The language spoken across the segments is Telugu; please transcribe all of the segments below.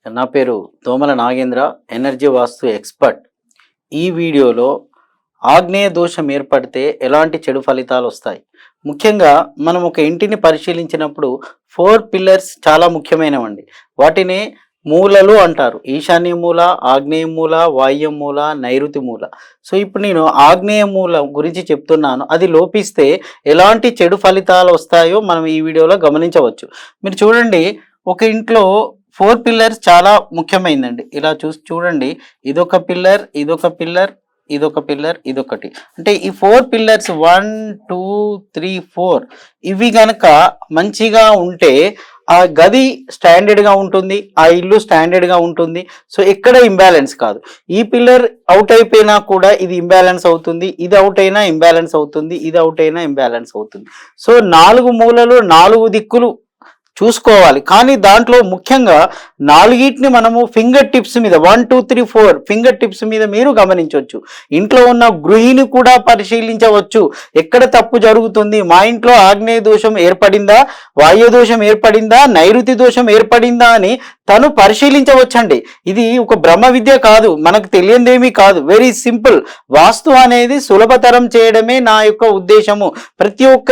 నా పేరు తోమల నాగేంద్ర, ఎనర్జీ వాస్తు ఎక్స్పర్ట్. ఈ వీడియోలో ఆగ్నేయ దోషం ఏర్పడితే ఎలాంటి చెడు ఫలితాలు వస్తాయి, ముఖ్యంగా మనం ఒక ఇంటిని పరిశీలించినప్పుడు 4 పిల్లర్స్ చాలా ముఖ్యమైనవండి. వాటిని మూలలు అంటారు. ఈశాన్య మూల, ఆగ్నేయ మూల, వాయువ్య మూల, నైరుతి మూల. సో ఇప్పుడు నేను ఆగ్నేయ మూల గురించి చెప్తున్నాను. అది లోపిస్తే ఎలాంటి చెడు ఫలితాలు వస్తాయో మనం ఈ వీడియోలో గమనించవచ్చు. మీరు చూడండి, ఒక ఇంట్లో 4 పిల్లర్స్ చాలా ముఖ్యమైనదండి. ఇలా చూడండి, ఇదొక పిల్లర్, ఇదొక పిల్లర్, ఇదొక పిల్లర్, ఇదొకటి. అంటే ఈ 4 పిల్లర్స్ 1 2 3 4 ఇవి గనక మంచిగా ఉంటే ఆ గది స్టాండర్డ్గా ఉంటుంది, ఆ ఇల్లు స్టాండర్డ్గా ఉంటుంది. సో ఎక్కడ ఇంబ్యాలెన్స్ కాదు. ఈ పిల్లర్ అవుట్ అయిపోయినా కూడా ఇది ఇంబ్యాలెన్స్ అవుతుంది, ఇది అవుట్ అయినా ఇంబ్యాలెన్స్ అవుతుంది, ఇది అవుట్ అయినా ఇంబ్యాలెన్స్ అవుతుంది. సో 4 మూలలు 4 దిక్కులు చూసుకోవాలి. కానీ దాంట్లో ముఖ్యంగా 4ని మనము ఫింగర్ టిప్స్ మీద 1 2 3 4 ఫింగర్ టిప్స్ మీద మీరు గమనించవచ్చు. ఇంట్లో ఉన్న గృహిణి కూడా పరిశీలించవచ్చు. ఎక్కడ తప్పు జరుగుతుంది, మా ఇంట్లో ఆగ్నేయ దోషం ఏర్పడిందా, వాయు దోషం ఏర్పడిందా, నైరుతి దోషం ఏర్పడిందా అని తను పరిశీలించవచ్చండి. ఇది ఒక బ్రహ్మ విద్య కాదు, మనకు తెలియదేమీ కాదు. Very simple. వాస్తు అనేది సులభతరం చేయడమే నా యొక్క ఉద్దేశము. ప్రతి ఒక్క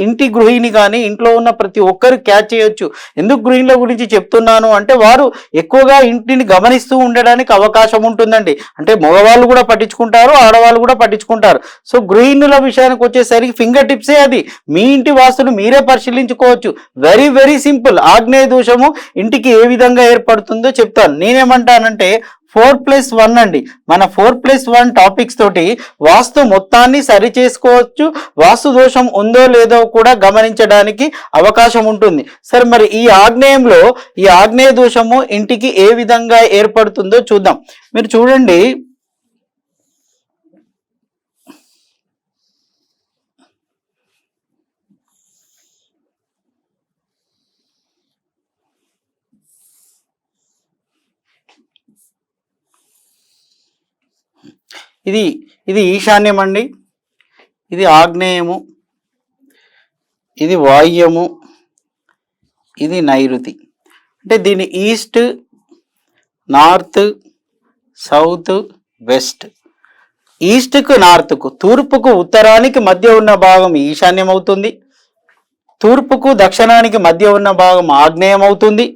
ఇంటి గృహిణి కానీ ఇంట్లో ఉన్న ప్రతి ఒక్కరు క్యాచ్ చేయొచ్చు. ఎందుకు గృహిణుల గురించి చెప్తున్నాను అంటే, వారు ఎక్కువగా ఇంటిని గమనిస్తూ ఉండడానికి అవకాశం ఉంటుందండి. అంటే మగవాళ్ళు కూడా పట్టించుకుంటారు, ఆడవాళ్ళు కూడా పట్టించుకుంటారు. సో గృహిణుల విషయానికి వచ్చేసరికి ఫింగర్ టిప్సే అది. మీ ఇంటి వాస్తును మీరే పరిశీలించుకోవచ్చు. Very very simple. ఆగ్నేయ దోషము ఇంటికి ఏ విధంగా ఏర్పడుతుందో చెప్తాను. నేనేమంటానంటే 4+1 అండి. మన 4+1 టాపిక్స్ తోటి వాస్తు మొత్తాన్ని సరి చేసుకోవచ్చు. వాస్తు దోషం ఉందో లేదో కూడా గమనించడానికి అవకాశం ఉంటుంది. సరే, మరి ఈ ఆగ్నేయంలో ఈ ఆగ్నేయ దోషము ఇంటికి ఏ విధంగా ఏర్పడుతుందో చూద్దాం. మీరు చూడండి, ఇది ఈశాన్యం అండి, ఇది ఆగ్నేయము, ఇది వాయువ్యము, ఇది నైరుతి. అంటే దీని ఈస్ట్, నార్త్, సౌత్, వెస్ట్. ఈస్ట్కు, నార్త్కు, తూర్పుకు, ఉత్తరానికి మధ్య ఉన్న భాగం ఈశాన్యం అవుతుంది. తూర్పుకు, దక్షిణానికి మధ్య ఉన్న భాగం ఆగ్నేయం అవుతుంది.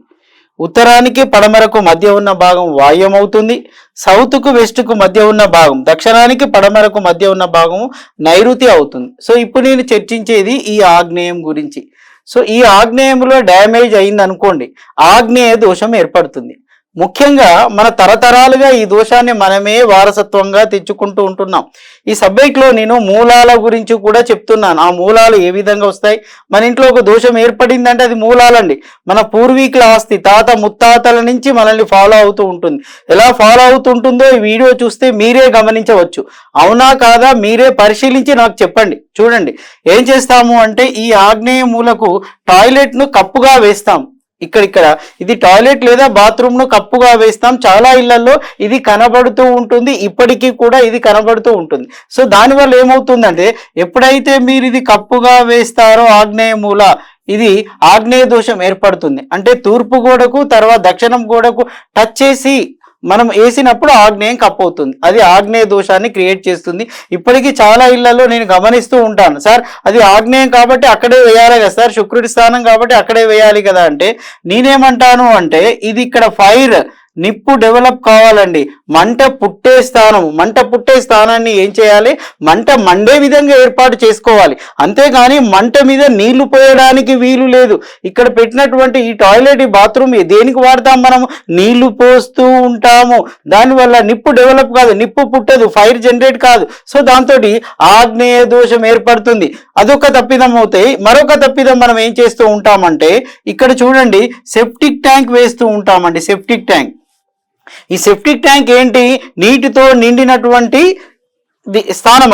ఉత్తరానికి, పడమరకు మధ్య ఉన్న భాగం వాయువ్యం అవుతుంది. సౌత్కు, వెస్ట్కు మధ్య ఉన్న భాగం, దక్షిణానికి, పడమరకు మధ్య ఉన్న భాగం నైరుతి అవుతుంది. సో ఇప్పుడు నేను చర్చించేది ఈ ఆగ్నేయం గురించి. సో ఈ ఆగ్నేయంలో డ్యామేజ్ అయింది అనుకోండి, ఆగ్నేయ దోషం ఏర్పడుతుంది. ముఖ్యంగా మన తరతరాలుగా ఈ దోషాన్ని మనమే వారసత్వంగా తెచ్చుకుంటూ ఉంటున్నాం. ఈ సబ్జెక్ట్లో నేను మూలాల గురించి కూడా చెప్తున్నాను. ఆ మూలాలు ఏ విధంగా వస్తాయి, మన ఇంట్లో ఒక దోషం ఏర్పడిందంటే అది మూలాలండి. మన పూర్వీకుల ఆస్తి, తాత ముత్తాతల నుంచి మనల్ని ఫాలో అవుతూ ఉంటుంది. ఎలా ఫాలో అవుతుంటుందో ఈ వీడియో చూస్తే మీరే గమనించవచ్చు. అవునా కాదా మీరే పరిశీలించి నాకు చెప్పండి. చూడండి, ఏం చేస్తాము అంటే ఈ ఆగ్నేయ మూలకు టాయిలెట్ను కప్పుగా వేస్తాం. ఇక్కడ ఇది టాయిలెట్ లేదా బాత్రూమ్ను కప్పుగా వేస్తాం. చాలా ఇళ్లలో ఇది కనబడుతూ ఉంటుంది, ఇప్పటికీ కూడా ఇది కనబడుతూ ఉంటుంది. సో దానివల్ల ఏమవుతుందంటే, ఎప్పుడైతే మీరు ఇది కప్పుగా వేస్తారో ఆగ్నేయ మూల, ఇది ఆగ్నేయ దోషం ఏర్పడుతుంది. అంటే తూర్పు గోడకు తర్వాత దక్షిణం గోడకు టచ్ చేసి మనం వేసినప్పుడు ఆగ్నేయం కప్పవుతుంది. అది ఆగ్నేయ దోషాన్ని క్రియేట్ చేస్తుంది. ఇప్పటికీ చాలా ఇళ్లలో నేను గమనిస్తూ ఉంటాను, సార్ అది ఆగ్నేయం కాబట్టి అక్కడే వేయాలి కదా సార్, శుక్రుడి స్థానం కాబట్టి అక్కడే వేయాలి కదా అంటే, నేనేమంటాను అంటే ఇది ఇక్కడ ఫైర్ నిప్పు డెవలప్ కావాలండి. మంట పుట్టే స్థానాన్ని ఏం చేయాలి, మంట మండే విధంగా ఏర్పాటు చేసుకోవాలి. అంతేగాని మంట మీద నీళ్లు పోయడానికి వీలు లేదు. ఇక్కడ పెట్టినటువంటి ఈ టాయిలెట్, ఈ బాత్రూమ్ దేనికి వాడతాం మనము, నీళ్లు పోస్తూ ఉంటాము. దానివల్ల నిప్పు డెవలప్ కాదు, నిప్పు పుట్టదు, ఫైర్ జనరేట్ కాదు. సో దాంతో ఆగ్నేయ దోషం ఏర్పడుతుంది. అదొక తప్పిదం అవుతాయి. మరొక తప్పిదం మనం ఏం చేస్తూ ఉంటామంటే, ఇక్కడ చూడండి, సెప్టిక్ ట్యాంక్ వేస్తూ ఉంటామండి. సెప్టిక్ ట్యాంక్, ఈ సెప్టిక్ ట్యాంక్ ఏంటి, నీటితో నిండినటువంటి స్థానం.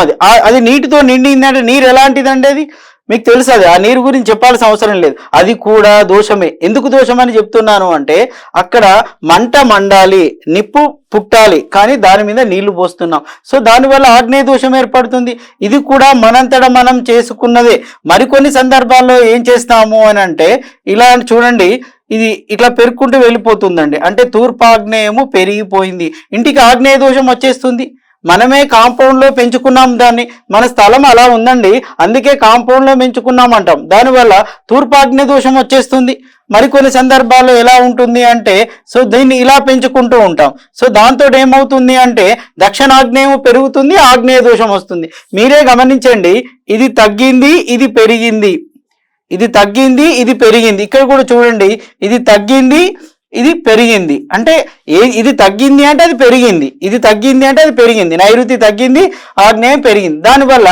అది నీటితో నిండిందంటే నీరు ఎలాంటిదండి, అది మీకు తెలుసు. అది ఆ నీరు గురించి చెప్పాల్సిన అవసరం లేదు. అది కూడా దోషమే. ఎందుకు దోషం అని చెప్తున్నాను అంటే, అక్కడ మంట మండాలి, నిప్పు పుట్టాలి, కానీ దాని మీద నీళ్లు పోస్తున్నాం. సో దానివల్ల ఆగ్నేయ దోషం ఏర్పడుతుంది. ఇది కూడా మనంతటా మనం చేసుకున్నదే. మరికొన్ని సందర్భాల్లో ఏం చేస్తాము అని అంటే, ఇలా చూడండి, ఇది ఇట్లా పెరుక్కుంటూ వెళ్ళిపోతుందండి. అంటే తూర్పు ఆగ్నేయము పెరిగిపోయింది, ఇంటికి ఆగ్నేయ దోషం వచ్చేస్తుంది. మనమే కాంపౌండ్లో పెంచుకున్నాం దాన్ని, మన స్థలం అలా ఉందండి, అందుకే కాంపౌండ్లో పెంచుకున్నాం అంటాం. దానివల్ల తూర్పు ఆగ్నేయ దోషం వచ్చేస్తుంది. మరికొన్ని సందర్భాల్లో ఎలా ఉంటుంది అంటే సో దీన్ని ఇలా పెంచుకుంటూ ఉంటాం. సో దాంతో ఏమవుతుంది అంటే దక్షిణాగ్నేయం పెరుగుతుంది, ఆగ్నేయ దోషం వస్తుంది. మీరే గమనించండి, ఇది తగ్గింది, ఇది పెరిగింది, ఇది తగ్గింది, ఇది పెరిగింది. ఇక్కడ కూడా చూడండి, ఇది తగ్గింది, ఇది పెరిగింది. అంటే ఇది తగ్గింది అంటే అది పెరిగింది, ఇది తగ్గింది అంటే అది పెరిగింది. నైరుతి తగ్గింది, ఆగ్నేయం పెరిగింది. దానివల్ల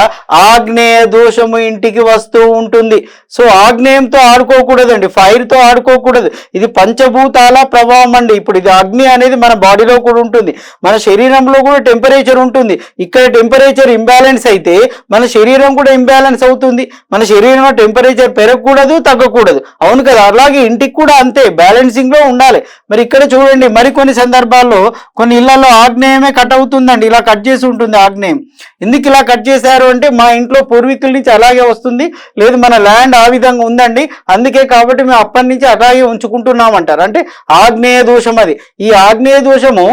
ఆగ్నేయ దోషము ఇంటికి వస్తూ ఉంటుంది. సో ఆగ్నేయంతో ఆడుకోకూడదండి, ఫైర్తో ఆడుకోకూడదు. ఇది పంచభూతాల ప్రభావం అండి. ఇప్పుడు ఇది అగ్ని అనేది మన బాడీలో కూడా ఉంటుంది, మన శరీరంలో కూడా టెంపరేచర్ ఉంటుంది. ఇక్కడ టెంపరేచర్ ఇంబ్యాలెన్స్ అయితే మన శరీరం కూడా ఇంబ్యాలెన్స్ అవుతుంది. మన శరీరంలో టెంపరేచర్ పెరగకూడదు, తగ్గకూడదు. అవును కదా, అలాగే ఇంటికి కూడా అంతే, బ్యాలెన్సింగ్ లో ఉండాలి. మరి ఇక్కడ చూడండి, మరికొన్ని సందర్భాల్లో కొన్ని ఇళ్లలో ఆగ్నేయమే కట్ అవుతుందండి, ఇలా కట్ చేసి ఉంటుంది ఆగ్నేయం. ఎందుకు ఇలా కట్ చేశారు అంటే మా ఇంట్లో పూర్వీకుల నుంచి అలాగే వస్తుంది, లేదు మన ల్యాండ్ ఆ విధంగా ఉందండి, అందుకే కాబట్టి మేము అప్పటి నుంచి అలాగే ఉంచుకుంటున్నామంటారు. అంటే ఆగ్నేయ దోషం అది. ఈ ఆగ్నేయ దోషము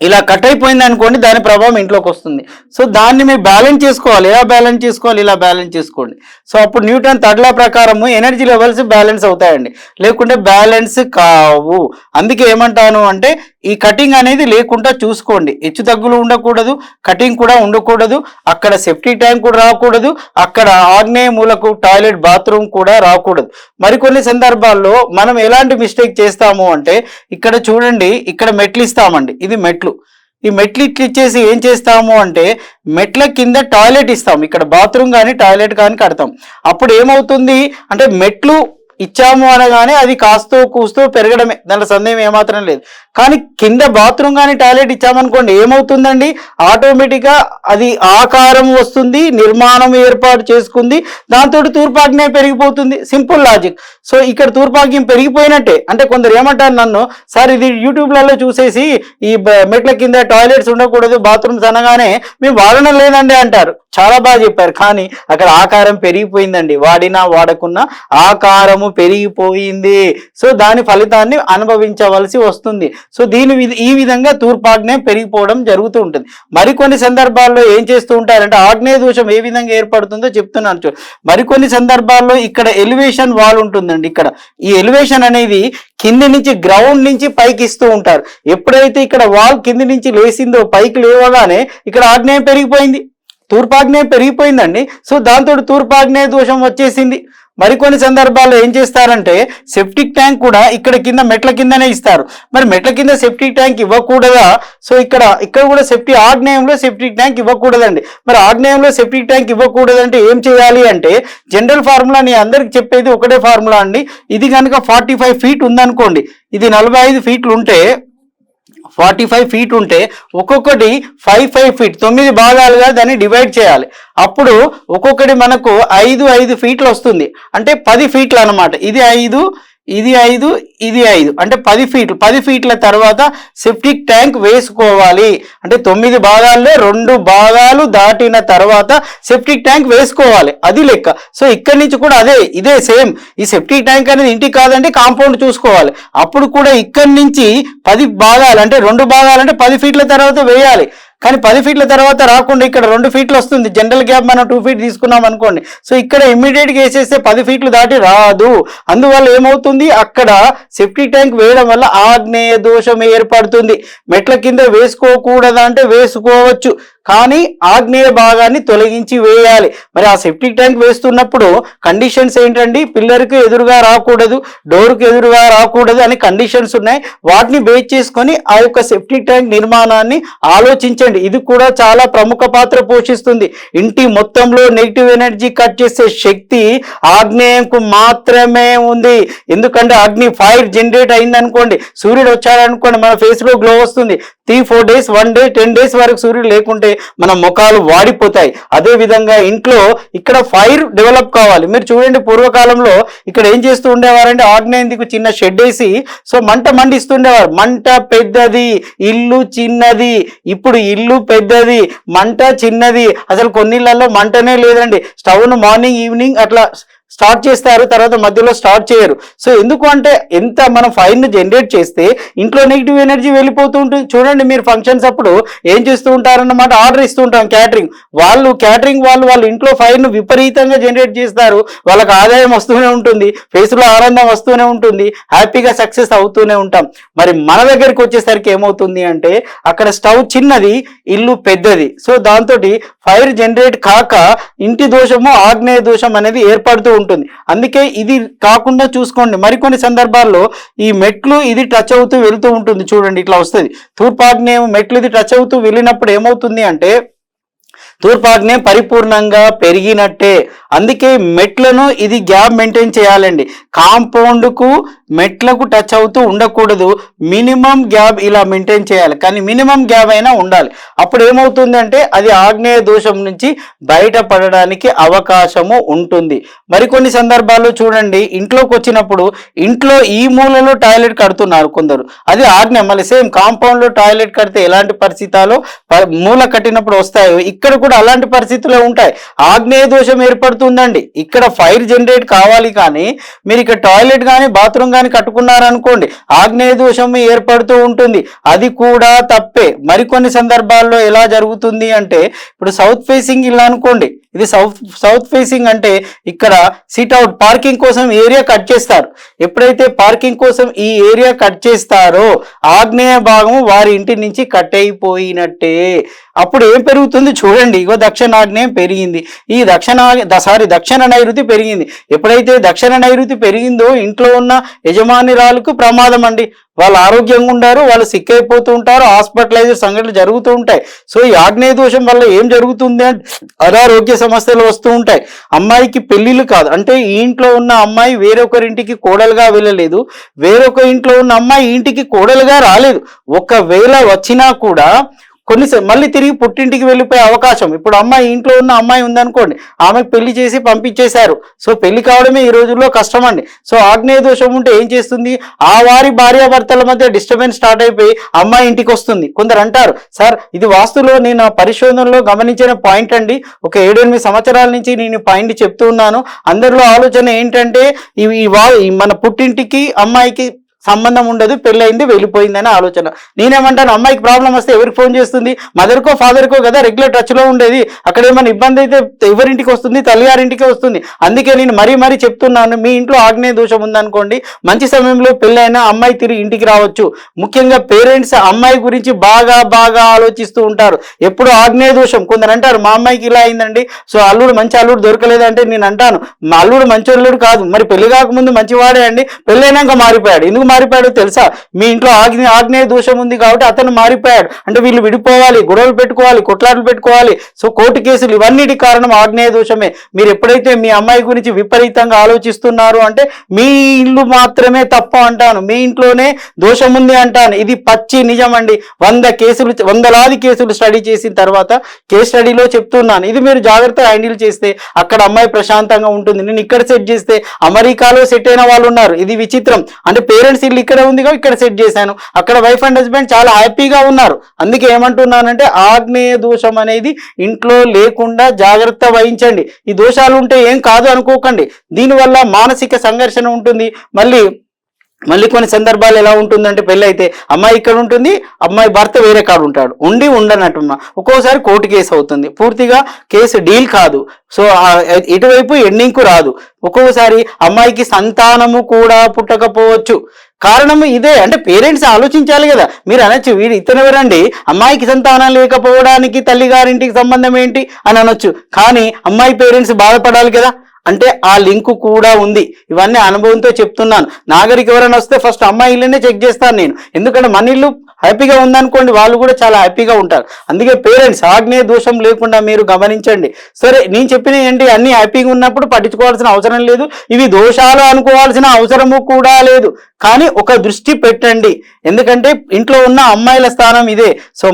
ఇలా కట్ అయిపోయింది అనుకోండి, దాని ప్రభావం ఇంట్లోకి వస్తుంది. సో దాన్ని మీరు బ్యాలెన్స్ చేసుకోవాలి. ఎలా బ్యాలెన్స్ చేసుకోవాలి? ఇలా బ్యాలెన్స్ చేసుకోండి. సో అప్పుడు న్యూటన్ థర్డ్ లా ప్రకారము ఎనర్జీ లెవెల్స్ బ్యాలెన్స్ అవుతాయండి, లేకుంటే బ్యాలెన్స్ కావు. అందుకే ఏమంటాను అంటే ఈ కటింగ్ అనేది లేకుండా చూసుకోండి. హెచ్చు తగ్గులు ఉండకూడదు, కటింగ్ కూడా ఉండకూడదు, అక్కడ సెప్టిక్ ట్యాంక్ కూడా రాకూడదు, అక్కడ ఆగ్నేయ మూలకు టాయిలెట్ బాత్రూమ్ కూడా రాకూడదు. మరికొన్ని సందర్భాల్లో మనం ఎలాంటి మిస్టేక్ చేస్తాము అంటే ఇక్కడ చూడండి, ఇక్కడ మెట్లు ఇస్తామండి, ఇది మెట్లు. ఈ మెట్లు ఇచ్చేసి ఏం చేస్తాము అంటే మెట్ల కింద టాయిలెట్ ఇస్తాం, ఇక్కడ బాత్రూమ్ కానీ టాయిలెట్ కానీ కడతాం. అప్పుడు ఏమవుతుంది అంటే మెట్లు ఇచ్చాము అనగానే అది కాస్తూ కూస్తూ పెరగడమే, దాంట్లో సందేహం ఏమాత్రం లేదు. కానీ కింద బాత్రూమ్ కానీ టాయిలెట్ ఇచ్చామనుకోండి, ఏమవుతుందండి ఆటోమేటిక్గా అది ఆకారం వస్తుంది, నిర్మాణం ఏర్పాటు చేసుకుంది, దాంతో తూర్పాగ్నేయం పెరిగిపోతుంది. Simple logic. సో ఇక్కడ తూర్పాగ్నేయం పెరిగిపోయినట్టే. అంటే కొందరు ఏమంటారు నన్ను, సార్ ఇది యూట్యూబ్లలో చూసేసి ఈ మెట్ల కింద టాయిలెట్స్ ఉండకూడదు, బాత్రూమ్స్ అనగానే మేము వాడడం లేదండి అంటారు. చాలా బాగా చెప్పారు, కానీ అక్కడ ఆకారం పెరిగిపోయిందండి, వాడినా వాడకున్నా ఆకారము పెరిగిపోయింది. సో దాని ఫలితాన్ని అనుభవించవలసి వస్తుంది. సో ఈ విధంగా తూర్పాగ్నేయం పెరిగిపోవడం జరుగుతూ ఉంటుంది. మరికొన్ని సందర్భాల్లో ఏం చేస్తూ ఉంటారంటే ఆగ్నేయ దోషం ఏ విధంగా ఏర్పడుతుందో చెప్తున్నాను చూడండి. మరికొన్ని సందర్భాల్లో ఇక్కడ ఎలివేషన్ వాల్ ఉంటుందండి. ఇక్కడ ఈ ఎలివేషన్ అనేది కింది నుంచి గ్రౌండ్ నుంచి పైకి ఇస్తూ ఉంటారు. ఎప్పుడైతే ఇక్కడ వాల్ కింది నుంచి లేసిందో పైకి లేవగానే ఇక్కడ ఆగ్నేయం పెరిగిపోయింది, తూర్పాగ్నేయం పెరిగిపోయిందండి. సో దాంతో తూర్పాగ్నేయ దోషం వచ్చేసింది. మరికొన్ని సందర్భాల్లో ఏం చేస్తారంటే సెప్టిక్ ట్యాంక్ కూడా ఇక్కడ కింద మెట్ల కిందనే ఇస్తారు. మరి మెట్ల కింద సెప్టిక్ ట్యాంక్ ఇవ్వకూడదా? సో ఇక్కడ కూడా ఆగ్నేయంలో సెప్టిక్ ట్యాంక్ ఇవ్వకూడదండి. మరి ఆగ్నేయంలో సెప్టిక్ ట్యాంక్ ఇవ్వకూడదంటే ఏం చేయాలి అంటే జనరల్ ఫార్ములా నేను అందరికి చెప్పేది ఒకటే ఫార్ములా అండి. ఇది కనుక 45 ఫీట్ ఉందనుకోండి, ఇది 45 ఫీట్లు ఉంటే 45 ఫీట్ ఉంటే ఒక్కొక్కటి 5 ఫీట్ 9 భాగాలుగా దాన్ని డివైడ్ చేయాలి. అప్పుడు ఒక్కొక్కటి మనకు 5 ఫీట్లు వస్తుంది. అంటే 10 ఫీట్లు అనమాట. ఇది 5, ఇది 5, ఇది 5 అంటే 10 ఫీట్లు. 10 ఫీట్ల తర్వాత సెప్టిక్ ట్యాంక్ వేసుకోవాలి. అంటే 9 భాగాల్లో 2 భాగాలు దాటిన తర్వాత సెప్టిక్ ట్యాంక్ వేసుకోవాలి, అది లెక్క. సో ఇక్కడి నుంచి కూడా ఇదే సేమ్. ఈ సెప్టిక్ ట్యాంక్ అనేది ఇంటికి కాదంటే కాంపౌండ్ చూసుకోవాలి. అప్పుడు కూడా ఇక్కడి నుంచి 10 భాగాలు అంటే 2 భాగాలు అంటే 10 ఫీట్ల తర్వాత వేయాలి. కానీ 10 ఫీట్ల తర్వాత రాకుండా ఇక్కడ 2 ఫీట్లు వస్తుంది. జనరల్ గ్యాప్ మనం 2 ఫీట్ తీసుకున్నాం అనుకోండి. సో ఇక్కడ ఇమ్మీడియట్గా వేసేస్తే 10 ఫీట్లు దాటి రాదు. అందువల్ల ఏమవుతుంది, అక్కడ సెప్టిక్ ట్యాంక్ వేయడం వల్ల ఆగ్నేయ దోషం ఏర్పడుతుంది. మెట్ల కింద వేసుకోకూడదా అంటే వేసుకోవచ్చు, కానీ ఆగ్నేయ భాగాన్ని తొలగించి వేయాలి. మరి ఆ సెప్టిక్ ట్యాంక్ వేస్తున్నప్పుడు కండిషన్స్ ఏంటండి, పిల్లర్కి ఎదురుగా రాకూడదు, డోర్కి ఎదురుగా రాకూడదు అని కండిషన్స్ ఉన్నాయి. వాటిని బేస్ చేసుకొని ఆ యొక్క సెప్టిక్ ట్యాంక్ నిర్మాణాన్ని ఆలోచించండి. ఇది కూడా చాలా ప్రముఖ పాత్ర పోషిస్తుంది. ఇంటి మొత్తంలో నెగిటివ్ ఎనర్జీ కట్ చేసే శక్తి ఆగ్నేయంకు మాత్రమే ఉంది. ఎందుకంటే అగ్ని ఫైర్ జనరేట్ అయిందనుకోండి, సూర్యుడు వచ్చాడనుకోండి, మన ఫేస్ లో గ్లో వస్తుంది. 3-4 డేస్ 1 డే 10 డేస్ వరకు సూర్యుడు లేకుంటే మన ముఖాలు వాడిపోతాయి. అదే విధంగా ఇంట్లో ఇక్కడ ఫైర్ డెవలప్ కావాలి. మీరు చూడండి, పూర్వకాలంలో ఇక్కడ ఏం చేస్తూ ఉండేవారంటే ఆగ్నేయం దిక్కు చిన్న షెడ్ వేసి సో మంట మండిస్తుండేవారు. మంట పెద్దది, ఇల్లు చిన్నది. ఇప్పుడు ఇల్లు పెద్దది, మంట చిన్నది. అసలు కొన్నిళ్ళల్లో మంటనే లేదండి. స్టవ్ను మార్నింగ్ ఈవినింగ్ అట్లా స్టార్ట్ చేస్తారు, తర్వాత మధ్యలో స్టార్ట్ చేయరు. సో ఎందుకు అంటే ఎంత మనం ఫైర్ను జనరేట్ చేస్తే ఇంట్లో నెగిటివ్ ఎనర్జీ వెళ్ళిపోతూ ఉంటుంది. చూడండి మీరు ఫంక్షన్స్ అప్పుడు ఏం చేస్తూ ఉంటారన్నమాట, ఆర్డర్ ఇస్తూ ఉంటాం క్యాటరింగ్ వాళ్ళు ఇంట్లో ఫైర్ను విపరీతంగా జనరేట్ చేస్తారు. వాళ్ళకి ఆదాయం వస్తూనే ఉంటుంది, ఫేస్లో ఆనందం వస్తూనే ఉంటుంది, హ్యాపీగా సక్సెస్ అవుతూనే ఉంటాం. మరి మన దగ్గరికి వచ్చేసరికి ఏమవుతుంది అంటే అక్కడ స్టవ్ చిన్నది, ఇల్లు పెద్దది. సో దాంతో ఫైర్ జనరేట్ కాక ఇంటి దోషము ఆగ్నేయ దోషం అనేది ఏర్పడుతూ ఉంటుంది. అందుకే ఇది కాకుండా చూసుకోండి, మరికొన్ని సందర్భాల్లో ఈ మెట్లు ఇది టచ్ అవుతూ వెళ్తూ ఉంటుంది. చూడండి ఇట్లా వస్తుంది, తూర్పాగ్నేయం మెట్లు ఇది టచ్ అవుతూ వెళ్ళినప్పుడు ఏమవుతుంది అంటే తూర్పాగ్నేయం పరిపూర్ణంగా పెరిగినట్టే. అందుకే మెట్లను ఇది గ్యాప్ మెయింటైన్ చేయాలండి. కాంపౌండ్కు మెట్లకు టచ్ అవుతూ ఉండకూడదు, మినిమం గ్యాప్ ఇలా మెయింటైన్ చేయాలి. కానీ మినిమం గ్యాప్ అయినా ఉండాలి. అప్పుడు ఏమవుతుంది అంటే అది ఆగ్నేయ దోషం నుంచి బయటపడడానికి అవకాశము ఉంటుంది. మరికొన్ని సందర్భాల్లో చూడండి, ఇంట్లోకి వచ్చినప్పుడు ఇంట్లో ఈ మూలలో టాయిలెట్ కడుతున్నారు కొందరు, అది ఆగ్నేయం. మళ్ళీ సేమ్ కాంపౌండ్లో టాయిలెట్ కడితే ఎలాంటి పరిస్థితుల్లో మూల కట్టినప్పుడు వస్తాయో ఇక్కడ కూడా అలాంటి పరిస్థితులు ఉంటాయి. ఆగ్నేయ దోషం ఏర్పడుతుందండి. ఇక్కడ ఫైర్ జనరేట్ కావాలి, కానీ మీరు ఇక్కడ టాయిలెట్ కానీ బాత్రూమ్ కానీ కట్టుకున్నారనుకోండి ఆగ్నేయ దోషం ఏర్పడుతూ ఉంటుంది. అది కూడా తప్పే. మరికొన్ని సందర్భాల్లో ఎలా జరుగుతుంది అంటే ఇప్పుడు సౌత్ ఫేసింగ్ ఇలా అనుకోండి, ఇది సౌత్ ఫేసింగ్ అంటే ఇక్కడ సిట్ అవుట్ పార్కింగ్ కోసం ఏరియా కట్ చేస్తారు. ఎప్పుడైతే పార్కింగ్ కోసం ఈ ఏరియా కట్ చేస్తారో ఆగ్నేయ భాగము వారి ఇంటి నుంచి కట్ అయిపోయినట్టే. అప్పుడు ఏం పెరుగుతుంది చూడండి, ఇగో దక్షిణాగ్నేయం పెరిగింది, ఈ దక్షిణ నైరుతి పెరిగింది. ఎప్పుడైతే దక్షిణ నైరుతి పెరిగిందో ఇంట్లో ఉన్న యజమానిరాలకు ప్రమాదం అండి. వాళ్ళు ఆరోగ్యంగా ఉండారు, వాళ్ళు సిక్ అయిపోతూ ఉంటారు, హాస్పిటలైజర్ సంఘటనలు జరుగుతూ ఉంటాయి. సో ఈ ఆగ్నేయ దోషం వల్ల ఏం జరుగుతుంది అంటే అనారోగ్య సమస్యలు వస్తూ ఉంటాయి. అమ్మాయికి పెళ్లిళ్ళు కాదు అంటే ఈ ఇంట్లో ఉన్న అమ్మాయి వేరొకరింటికి కోడలుగా వెళ్ళలేదు, వేరొక ఇంట్లో ఉన్న అమ్మాయి ఇంటికి కోడలుగా రాలేదు. ఒకవేళ వచ్చినా కూడా మళ్ళీ తిరిగి పుట్టింటికి వెళ్ళిపోయే అవకాశం. ఇప్పుడు అమ్మాయి ఇంట్లో ఉన్న అమ్మాయి ఉందనుకోండి, ఆమెకు పెళ్లి చేసి పంపించేశారు. సో పెళ్లి కావడమే ఈ రోజుల్లో కష్టం అండి. సో ఆగ్నేయ దోషం ఉంటే ఏం చేస్తుంది, ఆ వారి భార్యాభర్తల మధ్య డిస్టర్బెన్స్ స్టార్ట్ అయిపోయి అమ్మాయి ఇంటికి వస్తుంది. కొందరు అంటారు, సార్ ఇది వాస్తులో నేను పరిశోధనలో గమనించిన పాయింట్ అండి, ఒక 7-8 సంవత్సరాల నుంచి నేను పాయింట్ చెప్తూ ఉన్నాను. అందరిలో ఆలోచన ఏంటంటే మన పుట్టింటికి అమ్మాయికి సంబంధం ఉండదు, పెళ్ళయింది వెళ్ళిపోయిందని ఆలోచన. నేనేమంటాను, అమ్మాయికి ప్రాబ్లం వస్తే ఎవరికి ఫోన్ చేస్తుంది, మదర్కో ఫాదర్కో కదా రెగ్యులర్ టచ్లో ఉండేది. అక్కడ ఏమైనా ఇబ్బంది అయితే ఎవరింటికి వస్తుంది, తల్లిగారింటికి వస్తుంది. అందుకే నేను మరీ చెప్తున్నాను, మీ ఇంట్లో ఆగ్నేయ దోషం ఉందనుకోండి మంచి సమయంలో పెళ్ళైనా అమ్మాయి తిరిగి ఇంటికి రావచ్చు. ముఖ్యంగా పేరెంట్స్ అమ్మాయి గురించి బాగా ఆలోచిస్తూ ఉంటారు. ఎప్పుడు ఆగ్నేయ దోషం, కొందరు అంటారు మా అమ్మాయికి ఇలా అయిందండి, సో మంచి అల్లుడు దొరకలేదంటే నేను అంటాను, మా అల్లుడు మంచి అల్లుడు కాదు, మరి పెళ్లి కాకముందు మంచివాడే అండి, పెళ్ళైనాక మారిపోయాడు. ఎందుకు మారిపోయాడు తెలుసా, మీ ఇంట్లో ఆగ్నేయ దోషం ఉంది కాబట్టి అతను మారిపోయాడు. అంటే వీళ్ళు విడిపోవాలి, గొడవలు పెట్టుకోవాలి, కొట్లాటలు పెట్టుకోవాలి. సో కోర్టు కేసులు ఇవన్నిటి కారణం ఆగ్నేయ దోషమే. మీరు ఎప్పుడైతే మీ అమ్మాయి గురించి విపరీతంగా ఆలోచిస్తున్నారు అంటే మీ ఇల్లు మాత్రమే తప్పు అంటాను, మీ ఇంట్లోనే దోషం ఉంది అంటాను. ఇది పచ్చి నిజం అండి. 100 కేసులు స్టడీ చేసిన తర్వాత కేస్ స్టడీలో చెప్తున్నాను. ఇది మీరు జాగ్రత్తగా హ్యాండిల్ చేస్తే అక్కడ అమ్మాయి ప్రశాంతంగా ఉంటుంది. నేను ఇక్కడ సెట్ చేస్తే అమెరికాలో సెట్ అయిన వాళ్ళు ఉన్నారు. ఇది విచిత్రం. అంటే పేరెంట్స్ ఇల్లు ఇక్కడ ఉందిగా ఇక్కడ సెట్ చేశాను, అక్కడ వైఫ్ అండ్ హస్బెండ్ చాలా హ్యాపీగా ఉన్నారు. అందుకే ఏమంటున్నానంటే ఆగ్నేయ దోషం అనేది ఇంట్లో లేకుండా జాగ్రత్త వహించండి. ఈ దోషాలు ఉంటే ఏం కాదు అనుకోకండి, దీనివల్ల మానసిక సంఘర్షణ ఉంటుంది. మళ్ళీ కొన్ని సందర్భాలు ఎలా ఉంటుందంటే పెళ్ళి అయితే అమ్మాయి ఇక్కడ ఉంటుంది, అమ్మాయి భర్త వేరే కాడ ఉంటాడు, ఉండనట్టున్నా ఒక్కోసారి కోర్టు కేసు అవుతుంది, పూర్తిగా కేసు డీల్ కాదు. సో ఇటువైపు ఎండింగ్కు రాదు. ఒక్కొక్కసారి అమ్మాయికి సంతానము కూడా పుట్టకపోవచ్చు. కారణం ఇదే. అంటే పేరెంట్స్ ఆలోచించాలి కదా. మీరు అనొచ్చు వీడు ఇతనెవరండి, అమ్మాయికి సంతానం లేకపోవడానికి తల్లిగారింటికి సంబంధం ఏంటి అని అనొచ్చు. కానీ అమ్మాయి పేరెంట్స్ బాధపడాలి కదా, అంటే ఆ లింక్ కూడా ఉంది. ఇవన్నీ అనుభవంతో చెప్తున్నాను. నాగరికి ఎవరైనా వస్తే ఫస్ట్ అమ్మాయి ఇల్లునే చెక్ చేస్తాను నేను, ఎందుకంటే మన ఇల్లు హ్యాపీగా ఉందనుకోండి వాళ్ళు కూడా చాలా హ్యాపీగా ఉంటారు. అందుకే పేరెంట్స్ ఆగ్నేయ దోషం లేకుండా మీరు గమనించండి. సరే నేను చెప్పిన ఏంటి, అన్ని హ్యాపీగా ఉన్నప్పుడు పట్టించుకోవాల్సిన అవసరం లేదు, ఇవి దోషాలు అనుకోవాల్సిన అవసరము కూడా లేదు. కానీ ఒక దృష్టి పెట్టండి, ఎందుకంటే ఇంట్లో ఉన్న అమ్మాయిల స్థానం ఇదే. సో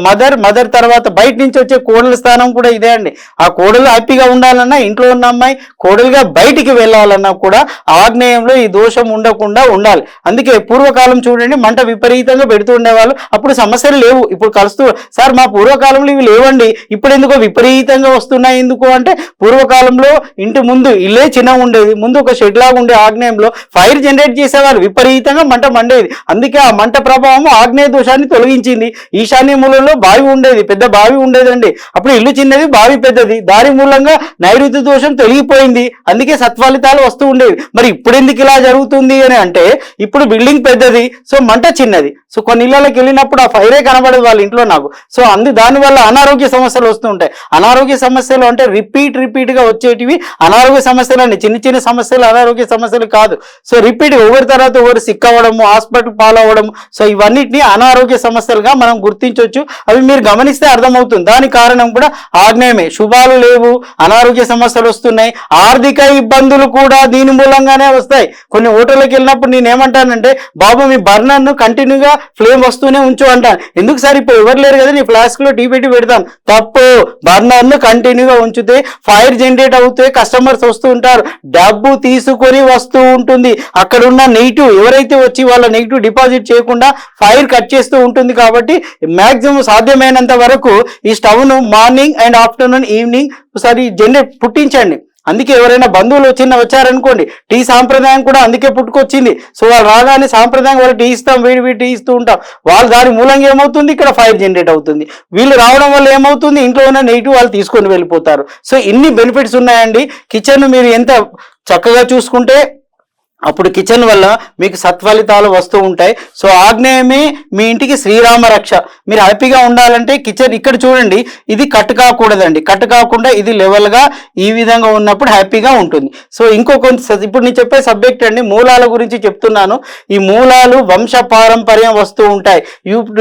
మదర్ తర్వాత బయట నుంచి వచ్చే కోడల స్థానం కూడా ఇదే అండి. ఆ కోడలు హ్యాపీగా ఉండాలన్నా ఇంట్లో ఉన్న అమ్మాయి కోడలుగా లేదా బయటికి వెళ్ళాలన్నా కూడా ఆగ్నేయంలో ఈ దోషం ఉండకుండా ఉండాలి. అందుకే పూర్వకాలం చూడండి మంట విపరీతంగా పెడుతూ ఉండేవాళ్ళు, అప్పుడు సమస్యలు లేవు. ఇప్పుడు కలుస్తూ సార్ మా పూర్వకాలంలో ఇవి లేవండి, ఇప్పుడు ఎందుకో విపరీతంగా వస్తున్నాయి ఎందుకు అంటే, పూర్వకాలంలో ఇంటి ముందు ఇల్లే చిన్న ఉండేది, ముందు ఒక షెడ్ లాగా ఉండే ఆగ్నేయంలో ఫైర్ జనరేట్ చేసేవాళ్ళు, విపరీతంగా మంట మండేది. అందుకే ఆ మంట ప్రభావం ఆగ్నేయ దోషాన్ని తొలగించింది. ఈశాన్య మూలంలో బావి ఉండేది, పెద్ద బావి ఉండేదండి, అప్పుడు ఇల్లు చిన్నది బావి పెద్దది, దాని మూలంగా నైరుతి దోషం తొలగిపోయింది, అందుకే సత్ఫలితాలు వస్తూ ఉండేవి. మరి ఇప్పుడు ఎందుకు ఇలా జరుగుతుంది అని అంటే, ఇప్పుడు బిల్డింగ్ పెద్దది, సో మంట చిన్నది, సో కొన్ని ఇళ్ళకి వెళ్ళినప్పుడు ఆ ఫైరే కనబడదు వాళ్ళ ఇంట్లో నాకు, సో దానివల్ల అనారోగ్య సమస్యలు వస్తూ ఉంటాయి. అనారోగ్య సమస్యలు అంటే రిపీట్ గా వచ్చేటివి అనారోగ్య సమస్యలు అండి, చిన్న చిన్న సమస్యలు అనారోగ్య సమస్యలు కాదు. సో రిపీట్ ఒకరి తర్వాత ఒకరు సిక్ అవ్వడము, హాస్పిటల్ పాలవ్వడం, సో ఇవన్నిటిని అనారోగ్య సమస్యలుగా మనం గుర్తించవచ్చు. అవి మీరు గమనిస్తే అర్థమవుతుంది. దాని కారణం కూడా ఆగ్నేయమే. శుభాలు లేవు, అనారోగ్య సమస్యలు వస్తున్నాయి, ఆర్థిక ఇబ్బందులు కూడా దీని మూలంగానే వస్తాయి. కొన్ని హోటల్కి వెళ్ళినప్పుడు నేను ఏమంటానంటే, బాబు మీ బర్నర్ ను కంటిన్యూగా ఫ్లేమ్ వస్తూనే ఉంచు అంటాను. ఎందుకు సార్ ఇప్పుడు ఎవరు లేరు కదా, నీ ఫ్లాస్క్ లో టీ పెట్టి పెడతాను. తప్పు, బర్నర్ ను కంటిన్యూగా ఉంచితే ఫైర్ జనరేట్ అవుతే కస్టమర్స్ వస్తూ ఉంటారు, డబ్బు తీసుకొని వస్తూ ఉంటుంది, అక్కడ ఉన్న నెగిటివ్ ఎవరైతే వచ్చి వాళ్ళ నెగిటివ్ డిపాజిట్ చేయకుండా ఫైర్ కట్ చేస్తూ ఉంటుంది. కాబట్టి మాక్సిమం సాధ్యమైనంత వరకు ఈ స్టవ్ ను మార్నింగ్ అండ్ ఆఫ్టర్నూన్ ఈవినింగ్ ఒకసారి జనరేట్ పుట్టించండి. అందుకే ఎవరైనా బంధువులు వచ్చారనుకోండి, టీ సాంప్రదాయం కూడా అందుకే పుట్టుకొచ్చింది. సో వాళ్ళు రాగానే సాంప్రదాయం వాళ్ళు టీ ఇస్తాం, వేడి టీ ఇస్తూ ఉంటాం, వాళ్ళు దాని మూలంగా ఏమవుతుంది, ఇక్కడ ఫైర్ జనరేట్ అవుతుంది. వీళ్ళు రావడం వల్ల ఏమవుతుంది, ఇంట్లో ఉన్న నెగిటివ్ వాళ్ళు తీసుకొని వెళ్ళిపోతారు. సో ఇన్ని బెనిఫిట్స్ ఉన్నాయండి. కిచెన్ మీరు ఎంత చక్కగా చూసుకుంటే అప్పుడు కిచెన్ వల్ల మీకు సత్ఫలితాలు వస్తూ ఉంటాయి. సో ఆగ్నేయమే మీ ఇంటికి శ్రీరామ రక్ష. మీరు హ్యాపీగా ఉండాలంటే కిచెన్ ఇక్కడ చూడండి, ఇది కట్ కాకూడదండి, కట్ కాకుండా ఇది లెవెల్గా ఈ విధంగా ఉన్నప్పుడు హ్యాపీగా ఉంటుంది. సో ఇప్పుడు నేను చెప్పే సబ్జెక్ట్ అండి, మూలాల గురించి చెప్తున్నాను. ఈ మూలాలు వంశ పారంపర్యం వస్తూ ఉంటాయి.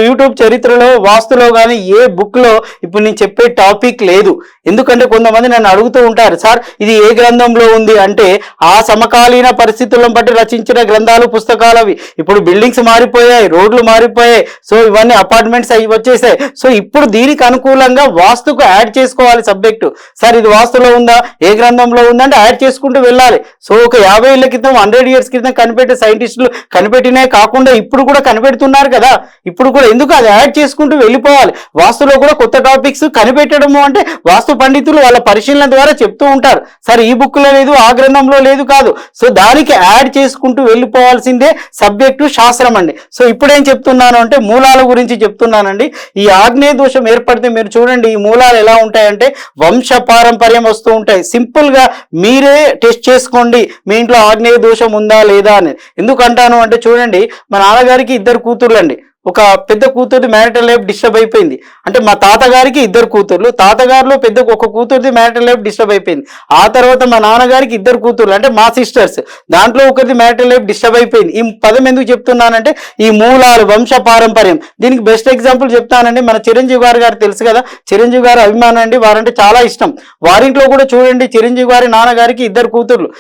యూట్యూబ్ చరిత్రలో వాస్తులో కానీ ఏ బుక్లో ఇప్పుడు నేను చెప్పే టాపిక్ లేదు. ఎందుకంటే కొంతమంది నన్ను అడుగుతూ ఉంటారు, సార్ ఇది ఏ గ్రంథంలో ఉంది అంటే, ఆ సమకాలీన పరిస్థితుల్లో బట్టి రచించిన గ్రంథాలు, పుస్తకాలు అవి. ఇప్పుడు బిల్డింగ్స్ మారిపోయాయి, రోడ్లు మారిపోయాయి, సో ఇవన్నీ అపార్ట్మెంట్స్ అవి వచ్చేసాయి. సో ఇప్పుడు దీనికి అనుకూలంగా వాస్తుకు యాడ్ చేసుకోవాలి సబ్జెక్టు. సార్ ఇది వాస్తులో ఉందా, ఏ గ్రంథంలో ఉందంటే యాడ్ చేసుకుంటూ వెళ్ళాలి. సో ఒక 50 ఏళ్ల క్రితం 100 years క్రితం కనిపెట్టే సైంటిస్టులు కనిపెట్టినే కాకుండా ఇప్పుడు కూడా కనిపెడుతున్నారు కదా, ఇప్పుడు కూడా ఎందుకు అది యాడ్ చేసుకుంటూ వెళ్ళిపోవాలి. వాస్తులో కూడా కొత్త టాపిక్స్ కనిపెట్టడము అంటే వాస్తు పండితులు వాళ్ళ పరిశీలన ద్వారా చెప్తూ ఉంటారు. సార్ ఈ బుక్ లో లేదు, ఆ గ్రంథంలో లేదు కాదు. సో దానికి యాడ్ చేసుకుంటూ వెళ్ళిపోవాల్సిందే సబ్జెక్టు శాస్త్రం అండి. సో ఇప్పుడేం చెప్తున్నాను అంటే మూలాల గురించి చెప్తున్నానండి. ఈ ఆగ్నేయ దోషం ఏర్పడితే మీరు చూడండి, ఈ మూలాలు ఎలా ఉంటాయంటే వంశ పారంపర్యం వస్తూ ఉంటాయి. సింపుల్ గా మీరే టెస్ట్ చేసుకోండి మీ ఇంట్లో ఆగ్నేయ దోషం ఉందా లేదా అని. ఎందుకంటాను అంటే చూడండి, మా నాన్నగారికి 2 కూతుర్లు అండి. ఒక పెద్ద కూతురుది మ్యారిటల్ లైఫ్ డిస్టర్బ్ అయిపోయింది. అంటే మా తాతగారికి 2 కూతుర్లు, తాతగారిలో పెద్ద ఒక కూతురుది మ్యారిటల్ లైఫ్ డిస్టర్బ్ అయిపోయింది. ఆ తర్వాత మా నాన్నగారికి 2 కూతుర్లు, అంటే మా సిస్టర్స్, దాంట్లో ఒకరిది మ్యారిటల్ లైఫ్ డిస్టర్బ్ అయిపోయింది. ఈ పదం ఎందుకు చెప్తున్నానంటే ఈ మూలాలు వంశ పారంపర్యం. దీనికి బెస్ట్ ఎగ్జాంపుల్ చెప్తానండి, మన చిరంజీవి గారు తెలుసు కదా, చిరంజీవి గారు అభిమానం అండి, వారంటే చాలా ఇష్టం. వారింట్లో కూడా చూడండి, చిరంజీవి గారి నాన్నగారికి 2 కూతుర్లు,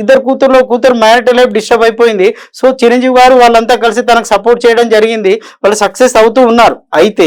ఇద్దరు కూతుర్లో కూతురు మ్యారిటల్ లైఫ్ డిస్టర్బ్ అయిపోయింది. సో చిరంజీవి గారు వాళ్ళంతా కలిసి తనకు సపోర్ట్ చేయడం జరిగింది, వాళ్ళు సక్సెస్ అవుతూ ఉన్నారు. అయితే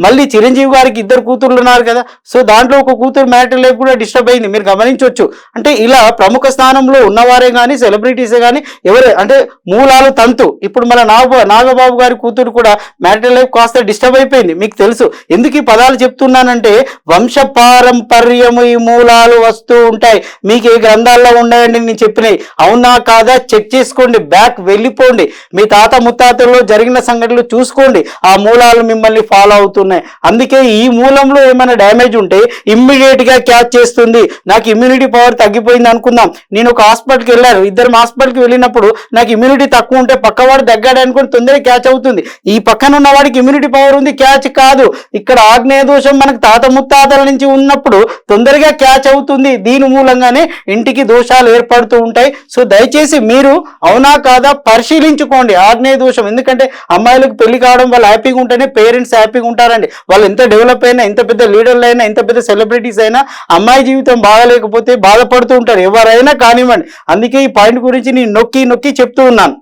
మళ్ళీ చిరంజీవి గారికి 2 కూతుర్లు ఉన్నారు కదా, సో దాంట్లో ఒక కూతురు మ్యారిటల్ లైఫ్ కూడా డిస్టర్బ్ అయింది, మీరు గమనించవచ్చు. అంటే ఇలా ప్రముఖ స్థానంలో ఉన్నవారే కానీ సెలబ్రిటీసే కానీ ఎవరే అంటే మూలాలు తంతు. ఇప్పుడు మన నాగబాబు గారి కూతురు కూడా మ్యారిటల్ లైఫ్ కాస్త డిస్టర్బ్ అయిపోయింది, మీకు తెలుసు. ఎందుకు ఈ పదాలు చెప్తున్నానంటే వంశ పారంపర్యము ఈ మూలాలు వస్తూ ఉంటాయి. మీకు ఏ గ్రంథాల్లో ఉన్నాయండి నేను చెప్పినాయి, అవునా కాదా చెక్ చేసుకోండి, బ్యాక్ వెళ్ళిపోండి, మీ తాత ముత్తాతల్లో జరిగిన సంఘటనలు చూసుకోండి, ఆ మూలాలు మిమ్మల్ని ఫాలో అవుతున్నాయి. అందుకే ఈ మూలంలో ఏమైనా డ్యామేజ్ ఉంటే ఇమ్మీడియట్ గా క్యాచ్ చేస్తుంది. నాకు ఇమ్యూనిటీ పవర్ తగ్గిపోయింది అనుకుందాం, నేను ఒక హాస్పిటల్కి వెళ్ళాను, 2 హాస్పిటల్కి వెళ్ళినప్పుడు నాకు ఇమ్యూనిటీ తక్కువ ఉంటే పక్కవాడు దగ్గాడు అనుకుని తొందరగా క్యాచ్ అవుతుంది. ఈ పక్కన ఉన్న వాడికి ఇమ్యూనిటీ పవర్ ఉంది, క్యాచ్ కాదు. ఇక్కడ ఆగ్నేయ దోషం మనకు తాత ముత్తాతల నుంచి ఉన్నప్పుడు తొందరగా క్యాచ్ అవుతుంది. దీని మూలంగానే ఇంటికి దోషాలు ఏర్పడుతూ ఉంటాయి. సో దయచేసి మీరు అవునా కాదా పరిశీలించుకోండి ఆగ్నేయ దోషం. ఎందుకంటే అమ్మాయిలకు పెళ్లి కావడం వాళ్ళు హ్యాపీగా ఉంటేనే పేరెంట్స్ హ్యాపీగా ఉంటారండి. వాళ్ళు ఎంత డెవలప్ అయినా, ఎంత పెద్ద లీడర్లు అయినా, ఎంత పెద్ద సెలబ్రిటీస్ అయినా అమ్మాయి జీవితం బాగలేకపోతే బాధపడుతూ ఉంటారు, ఎవరైనా కానివ్వండి. అందుకే ఈ పాయింట్ గురించి నేను నొక్కి చెప్తూ ఉన్నాను.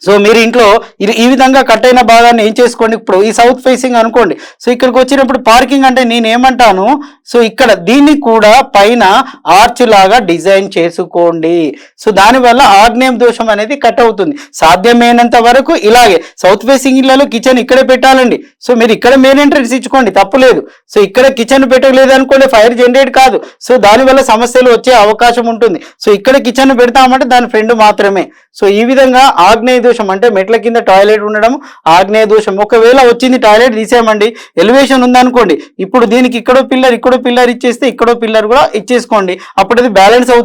సో మీరు ఇంట్లో ఈ విధంగా కట్ అయిన భాగాన్ని ఏం చేసుకోండి, ఇప్పుడు ఈ సౌత్ ఫేసింగ్ అనుకోండి. సో ఇక్కడికి వచ్చినప్పుడు పార్కింగ్ అంటే నేను ఏమంటాను, సో ఇక్కడ దీన్ని కూడా పైన ఆర్చ్ లాగా డిజైన్ చేసుకోండి. సో దానివల్ల ఆగ్నేయం దోషం అనేది కట్ అవుతుంది. సాధ్యమైనంత వరకు ఇలాగే సౌత్ ఫేసింగ్ ఇళ్లలో కిచెన్ ఇక్కడే పెట్టాలండి. సో మీరు ఇక్కడ మెయిన్ ఎంట్రన్స్ ఇచ్చుకోండి, తప్పులేదు. సో ఇక్కడ కిచెన్ పెట్టలేదు అనుకోండి, ఫైర్ జనరేట్ కాదు. సో దానివల్ల సమస్యలు వచ్చే అవకాశం ఉంటుంది. సో ఇక్కడ కిచెన్ పెడతామంటే దాని ఫ్రెండ్ మాత్రమే. సో ఈ విధంగా ఆగ్నేయ దోషం అంటే మెట్ల కింద టాయిలెట్ ఉండడం ఆగ్నేయ దోషం. ఒకవేళ వచ్చింది టాయిలెట్ తీసేయమండి, ఎలివేషన్ ఉందనుకోండి, ఇప్పుడు దీనికి ఇక్కడో పిల్లర్ ఇచ్చేస్తే ఇక్కడో పిల్లర్ కూడా ఇచ్చేసుకోండి, అప్పుడు అది బ్యాలెన్స్ అవుతుంది.